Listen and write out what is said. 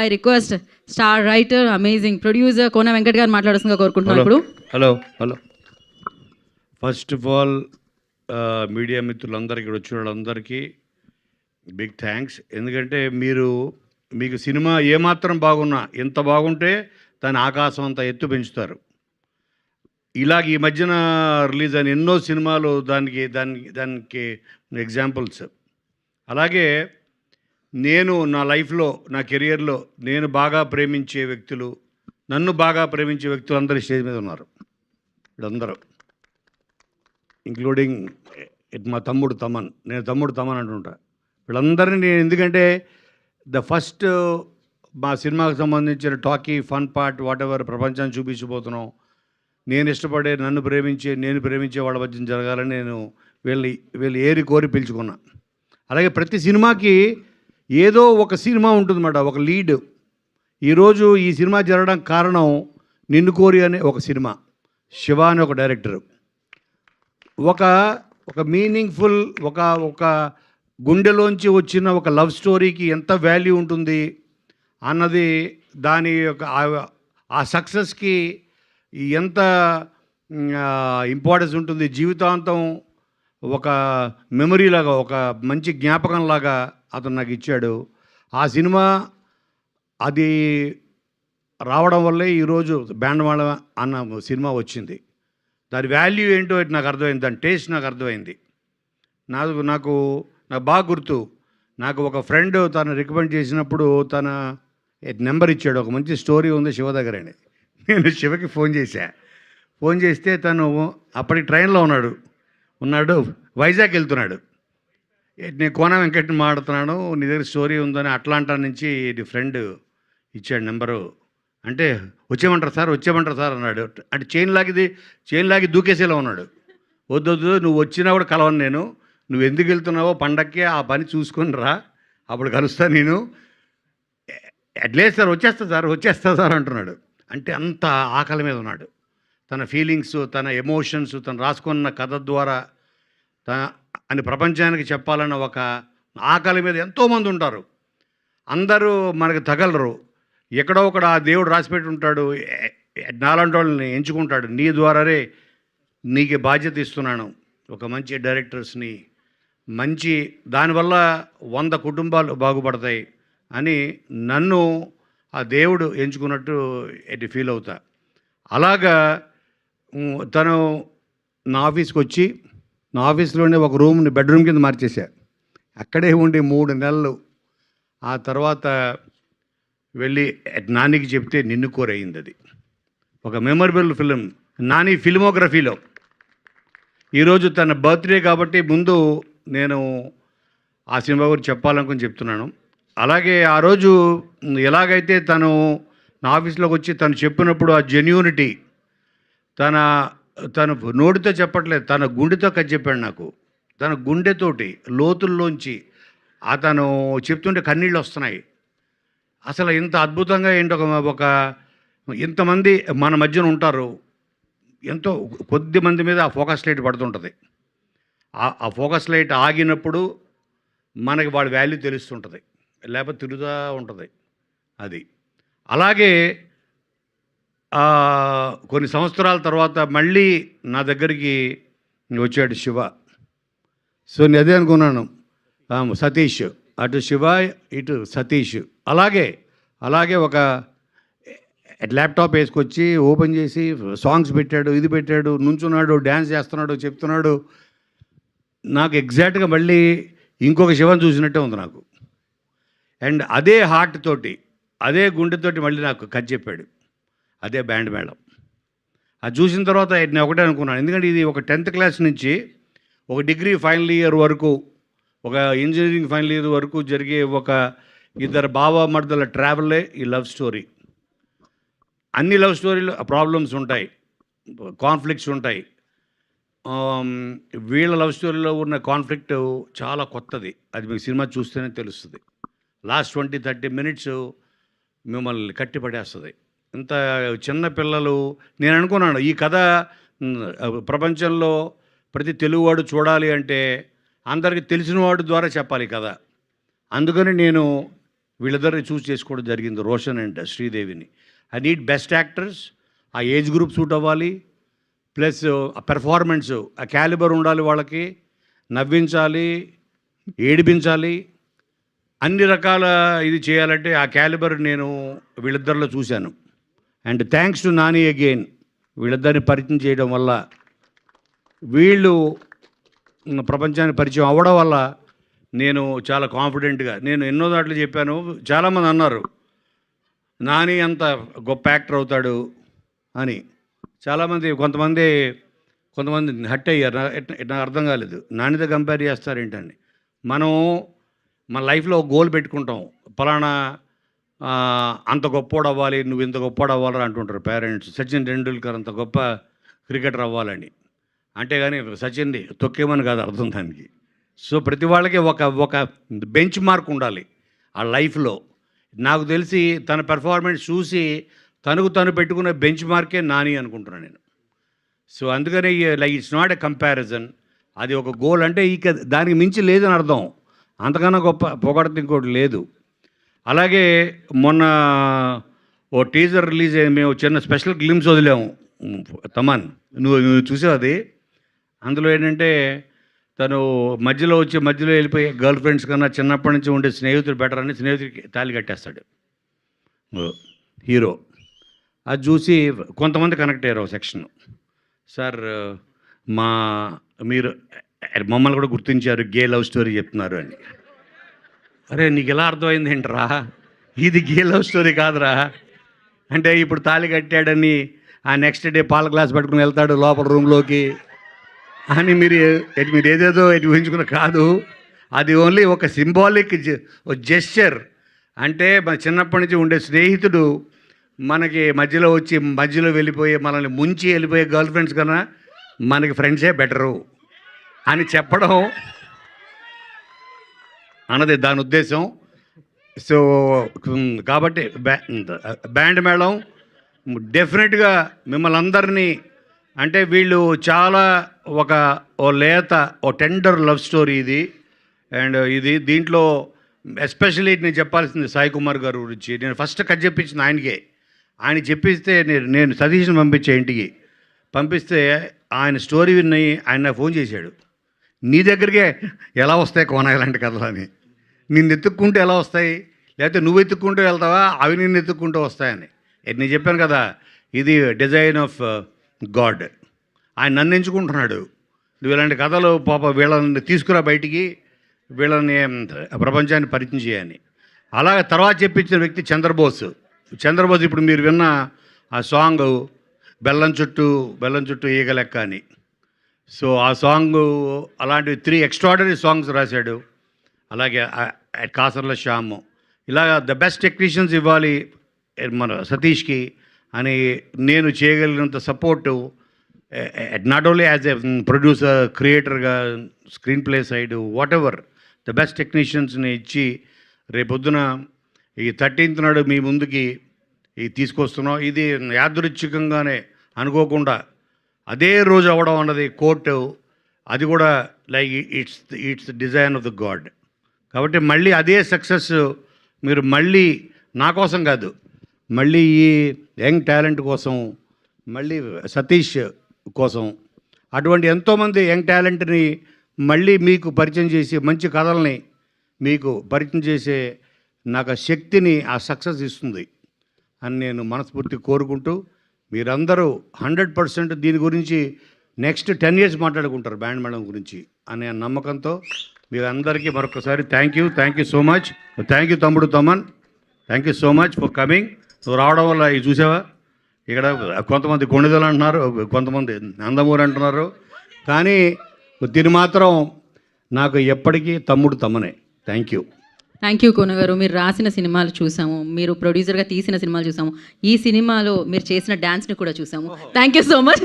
I request star writer, amazing producer Kona Venkat గారు మాట్లాడుతుందిగా కోరుకుంటున్నాను ఇప్పుడు. Hello first of all media మిత్రులందరికీ ఇక్కడ వచ్చిన వాళ్ళందరికీ బిగ్ థ్యాంక్స్. ఎందుకంటే మీకు సినిమా ఏమాత్రం బాగున్నా, ఎంత బాగుంటే దాని ఆకాశం అంత ఎత్తు పెంచుతారు. ఇలాగ ఈ మధ్యన రిలీజ్ అయిన ఎన్నో సినిమాలు దానికి ఎగ్జాంపుల్స్. అలాగే నేను నా లైఫ్లో, నా కెరియర్లో నేను బాగా ప్రేమించే వ్యక్తులు, నన్ను బాగా ప్రేమించే వ్యక్తులు అందరూ స్టేజ్ మీద ఉన్నారు. వీళ్ళందరూ ఇంక్లూడింగ్ మా తమ్ముడు తమన్. నేను తమ్ముడు తమన్ అంటుంటా. వీళ్ళందరినీ నేను ఎందుకంటే ఫస్ట్ మా సినిమాకు సంబంధించిన talkie fun part whatever ప్రపంచాన్ని చూపించబోతున్నాం. నేను ఇష్టపడే, నేను ప్రేమించే వాళ్ళ మధ్య జరగాలని నేను వీళ్ళు ఏరి కోరి పిలుచుకున్నా. అలాగే ప్రతి సినిమాకి ఏదో ఒక సినిమా ఉంటుందన్నమాట, ఒక లీడ్. ఈరోజు ఈ సినిమా జరగడానికి కారణం నిన్ను కోరి అనే ఒక సినిమా. శివ అనే ఒక డైరెక్టరు ఒక మీనింగ్ఫుల్, ఒక గుండెలోంచి వచ్చిన ఒక లవ్ స్టోరీకి ఎంత వాల్యూ ఉంటుంది అన్నది, దాని యొక్క ఆ సక్సెస్కి ఎంత ఇంపార్టెన్స్ ఉంటుంది, జీవితాంతం ఒక మెమరీలాగా, ఒక మంచి జ్ఞాపకంలాగా అతను నాకు ఇచ్చాడు. ఆ సినిమా అది రావడం వల్లే ఈరోజు బ్యాండ్వాళ అన్న సినిమా వచ్చింది. దాని వాల్యూ ఏంటో నాకు అర్థమైంది, దాని టేస్ట్ నాకు అర్థమైంది. నాకు బాగా గుర్తు. నాకు ఒక ఫ్రెండ్ తను రికమెండ్ చేసినప్పుడు తన నెంబర్ ఇచ్చాడు. ఒక మంచి స్టోరీ ఉంది శివ దగ్గర అని. నేను శివకి ఫోన్ చేస్తే తను అప్పటికి ట్రైన్లో ఉన్నాడు, వైజాగ్ వెళ్తున్నాడు. నేను కోన వెంకట్ని మాట్లాడుతున్నాను, నీ దగ్గర స్టోరీ ఉందని అట్లాంటా నుంచి ఫ్రెండ్ ఇచ్చాడు నెంబరు. అంటే వచ్చేయమంటారు సార్ అన్నాడు. అంటే చైన్ లాగి దూకేసేలా ఉన్నాడు. వద్దు, నువ్వు వచ్చినా కూడా కలవను నేను, నువ్వు ఎందుకు వెళ్తున్నావో పండక్కి ఆ పని చూసుకొని రా, అప్పుడు కలుస్తా నేను. అట్లేదు వచ్చేస్తా సార్ అంటున్నాడు. అంటే అంత ఆకలి మీద ఉన్నాడు. తన ఫీలింగ్స్, తన ఎమోషన్స్ తను రాసుకున్న కథ ద్వారా అని ప్రపంచానికి చెప్పాలన్న ఒక ఆకలి మీద ఎంతోమంది ఉంటారు. అందరూ మనకు తగలరు. ఎక్కడో ఒకడు ఆ దేవుడు రాసిపెట్టి ఉంటాడు, నాలాంటి వాళ్ళని ఎంచుకుంటాడు. నీ ద్వారానే నీకు బాధ్యత ఇస్తున్నాను, ఒక మంచి డైరెక్టర్స్ని, మంచి దానివల్ల 100 కుటుంబాలు బాగుపడతాయి అని నన్ను ఆ దేవుడు ఎంచుకున్నట్టు ఫీల్ అవుతా. అలాగా తను నా ఆఫీస్కి వచ్చి, నా ఆఫీస్లోనే ఒక రూమ్ని బెడ్రూమ్ కింద మార్చేశా. అక్కడే ఉండి 3 నెలలు. ఆ తర్వాత వెళ్ళి నానికి చెప్తే నిన్ను కోరయింది. అది ఒక మెమరబుల్ ఫిలిం నాని ఫిల్మోగ్రఫీలో. ఈరోజు తన బర్త్డే కాబట్టి ముందు నేను ఆ సినిమా గురించి చెప్పాలనుకుని చెప్తున్నాను. అలాగే ఆ రోజు ఎలాగైతే తను నా ఆఫీస్లోకి వచ్చి తను చెప్పినప్పుడు ఆ జెన్యూనిటీ, తను నోటితో చెప్పట్లేదు, తన గుండెతో కథ చెప్పాడు నాకు. తన గుండెతోటి లోతుల్లోంచి అతను చెప్తుంటే కన్నీళ్ళు వస్తున్నాయి. అసలు ఇంత అద్భుతంగా ఏంటో ఒక ఇంతమంది మన మధ్యన ఉంటారు, ఎంతో కొద్ది మంది మీద ఆ ఫోకస్ లైట్ పడుతుంటుంది. ఆ ఫోకస్ లైట్ ఆగినప్పుడు మనకి వాడి వాల్యూ తెలుస్తుంటుంది, లేకపోతే తిరుగుతూ ఉంటుంది అది. అలాగే కొన్ని సంవత్సరాల తర్వాత మళ్ళీ నా దగ్గరికి వచ్చాడు శివ. సో నేను అదే అనుకున్నాను, సతీష్, అటు శివ ఇటు సతీష్. అలాగే ఒక ల్యాప్టాప్ వేసుకొచ్చి ఓపెన్ చేసి సాంగ్స్ పెట్టాడు, ఇది పెట్టాడు, నుంచున్నాడు, డ్యాన్స్ చేస్తున్నాడు, చెప్తున్నాడు. నాకు ఎగ్జాక్ట్గా మళ్ళీ ఇంకొక శివని చూసినట్టే ఉంది నాకు. అండ్ అదే హార్ట్ తోటి, అదే గుండెతోటి మళ్ళీ నాకు కథ చెప్పాడు. అదే బ్యాండ్ మేళం. అది చూసిన తర్వాత నేను ఒకటే అనుకున్నాను, ఎందుకంటే ఇది ఒక 10th క్లాస్ నుంచి ఒక డిగ్రీ ఫైనల్ ఇయర్ వరకు, ఒక ఇంజనీరింగ్ ఫైనల్ ఇయర్ వరకు జరిగే ఒక ఇద్దరు బావమర్దల ట్రావెలే ఈ లవ్ స్టోరీ. అన్ని లవ్ స్టోరీలో ప్రాబ్లమ్స్ ఉంటాయి, కాన్ఫ్లిక్ట్స్ ఉంటాయి. వీళ్ళ లవ్ స్టోరీలో ఉన్న కాన్ఫ్లిక్ట్ చాలా కొత్తది. అది మీకు సినిమా చూస్తేనే తెలుస్తుంది. లాస్ట్ 20-30 మినిట్స్ మిమ్మల్ని కట్టిపడేస్తుంది. ఇంత చిన్న పిల్లలు. నేను అనుకున్నాను ఈ కథ ప్రపంచంలో ప్రతి తెలుగువాడు చూడాలి అంటే అందరికీ తెలిసిన వాడి ద్వారా చెప్పాలి కదా. అందుకని నేను వీళ్ళిద్దరిని చూస్ చేసుకోవడం జరిగింది, రోషన్ అండ్ శ్రీదేవిని. ఐ నీడ్ బెస్ట్ యాక్టర్స్, ఆ ఏజ్ గ్రూప్ సూట్ అవ్వాలి, ప్లస్ ఆ పెర్ఫార్మెన్స్, ఆ క్యాలిబర్ ఉండాలి, వాళ్ళకి నవ్వించాలి, ఏడిపించాలి, అన్ని రకాల ఇది చేయాలంటే ఆ క్యాలిబర్ నేను వీళ్ళిద్దరిలో చూశాను. And thanks to Nani again, వీళ్ళిద్దరిని పరిచయం చేయడం వల్ల, వీళ్ళు ప్రపంచానికి పరిచయం అవ్వడం వల్ల నేను చాలా కాన్ఫిడెంట్గా, నేను ఎన్నో దాంట్లో చెప్పాను. చాలామంది అన్నారు నాని అంత గొప్ప యాక్టర్ అవుతాడు అని. చాలామంది కొంతమంది హట్ అయ్యారు. నాకు అర్థం కాలేదు, నానితో కంపేర్ చేస్తారేంటండి. మనం మన లైఫ్లో ఒక గోల్ పెట్టుకుంటాం, ఫలానా అంత గొప్పోడు అవ్వాలి, నువ్వు ఇంత గొప్పోడు అవ్వాలని అంటుంటారు పేరెంట్స్. సచిన్ టెండూల్కర్ అంత గొప్ప క్రికెటర్ అవ్వాలని, అంతేగాని సచిన్ని తొక్కేమని కాదు అర్థం దానికి. సో ప్రతి వాళ్ళకి ఒక బెంచ్ మార్క్ ఉండాలి ఆ లైఫ్లో. నాకు తెలిసి తన పెర్ఫార్మెన్స్ చూసి తను పెట్టుకున్న బెంచ్ మార్కే నాని అనుకుంటున్నాను నేను. సో అందుకనే like it's not a comparison, అది ఒక గోల్ అంటే ఇక దానికి మించి లేదని అర్థం, అంతకన్నా గొప్ప పొగడత ఇంకోటి లేదు. అలాగే మొన్న ఓ టీజర్ రిలీజ్ అయ్యి మేము చిన్న స్పెషల్ గ్లిమ్స్ వదిలాము. తమన్, నువ్వు చూసావు అది? అందులో ఏంటంటే తను మధ్యలో వెళ్ళిపోయి గర్ల్ ఫ్రెండ్స్ కన్నా చిన్నప్పటి నుంచి ఉండే స్నేహితుడు బెటర్ అని స్నేహితుడికి తాళి కట్టేస్తాడు హీరో. అది చూసి కొంతమంది కనెక్ట్ అయ్యారు ఒక సెక్షన్. సార్ మీరు మమ్మల్ని కూడా గుర్తించారు, గే లవ్ స్టోరీ చెప్తున్నారు అని. అరే నీకు ఎలా అర్థమైంది ఏంట్రా, ఇది గే లవ్ స్టోరీ కాదురా అంటే, ఇప్పుడు తాళి కట్టాడని ఆ నెక్స్ట్ డే పాల గ్లాస్ పట్టుకుని వెళ్తాడు లోపల రూమ్లోకి అని మీరు ఏదేదో ఊహించుకున్న కాదు. అది ఓన్లీ ఒక సింబాలిక్ జెస్చర్. అంటే మన చిన్నప్పటి నుంచి ఉండే స్నేహితుడు మనకి మధ్యలో వెళ్ళిపోయి మనల్ని ముంచి వెళ్ళిపోయే గర్ల్ ఫ్రెండ్స్ కన్నా మనకి ఫ్రెండ్సే బెటరు అని చెప్పడం అన్నది దాని ఉద్దేశం. సో కాబట్టి బ్యాండ్ మేళం డెఫినెట్గా మిమ్మల్ని అందరినీ, అంటే వీళ్ళు చాలా ఓ లేత టెండర్ లవ్ స్టోరీ ఇది. అండ్ దీంట్లో ఎస్పెషల్లీ నేను చెప్పాల్సింది సాయి కుమార్ గారి గురించి. నేను ఫస్ట్ కథ చెప్పించింది ఆయనకే. ఆయన చెప్పిస్తే నేను సతీష్ని పంపించే ఇంటికి పంపిస్తే ఆయన స్టోరీ విని ఆయన నాకు ఫోన్ చేశాడు, నీ దగ్గరికే ఎలా వస్తాయి కోన ఇలాంటి కథలు అని. నిన్ను ఎత్తుక్కుంటూ ఎలా వస్తాయి, లేకపోతే నువ్వు ఎత్తుక్కుంటూ వెళ్తావా, అవి నిన్ను ఎత్తుక్కుంటూ వస్తాయని. నేను చెప్పాను కదా, ఇది డిజైన్ ఆఫ్ గాడ్. ఆయన నన్ను ఎంచుకుంటున్నాడు, నువ్వు ఇలాంటి కథలు పాప వీళ్ళని తీసుకురా బయటికి, వీళ్ళని ప్రపంచాన్ని పరిచయం చేయని. అలాగే తర్వాత చెప్పించిన వ్యక్తి చంద్రబోస్. ఇప్పుడు మీరు విన్న ఆ సాంగ్ బెల్లం చుట్టూ ఈగ లెక్క అని. సో ఆ సాంగ్ అలాంటి 3 ఎక్స్ట్రాడనరీ సాంగ్స్ రాశాడు. అలాగే కాసర్ల శ్యామ్, ఇలాగ ద బెస్ట్ టెక్నీషియన్స్ ఇవ్వాలి మన సతీష్కి అని నేను చేయగలిగినంత support, not only as a producer, క్రియేటర్గా, screen play side, whatever the best టెక్నీషియన్స్ని ఇచ్చి రేపొద్దున ఈ 13th నాడు మీ ముందుకి తీసుకొస్తున్నాం. ఇది యాదృచ్ఛికంగానే అనుకోకుండా అదే రోజు అవ్వడం అన్నది కోర్టు, అది కూడా like it's design of the God. కాబట్టి మళ్ళీ అదే సక్సెస్ మీరు మళ్ళీ నా కోసం కాదు, మళ్ళీ ఈ యంగ్ టాలెంట్ కోసం, మళ్ళీ సతీష్ కోసం, అటువంటి ఎంతోమంది యంగ్ టాలెంట్ని మళ్ళీ మీకు పరిచయం చేసి మంచి కథల్ని మీకు పరిచయం చేసే నాకు ఆ శక్తిని, ఆ సక్సెస్ ఇస్తుంది అని నేను మనస్ఫూర్తిగా కోరుకుంటూ, మీరందరూ 100% దీని గురించి నెక్స్ట్ 10 years మాట్లాడుకుంటారు బ్యాండ్ మేళం గురించి అనే నమ్మకంతో మీరందరికీ మరొకసారి thank you so much. Thank you తమ్ముడు Thaman, thank you so much for coming. నువ్వు రావడం వల్ల ఇది చూసావా, ఇక్కడ కొంతమంది కొణిదలు అంటున్నారు, కొంతమంది నందమూరి అంటున్నారు, కానీ దీని మాత్రం నాకు ఎప్పటికీ తమ్ముడు తమ్మనే. థ్యాంక్ యూ కోన గారు. మీరు రాసిన సినిమాలు చూసాము, మీరు ప్రొడ్యూసర్గా తీసిన సినిమాలు చూసాము, ఈ సినిమాలో మీరు చేసిన డ్యాన్స్ని కూడా చూసాము. Thank you so much.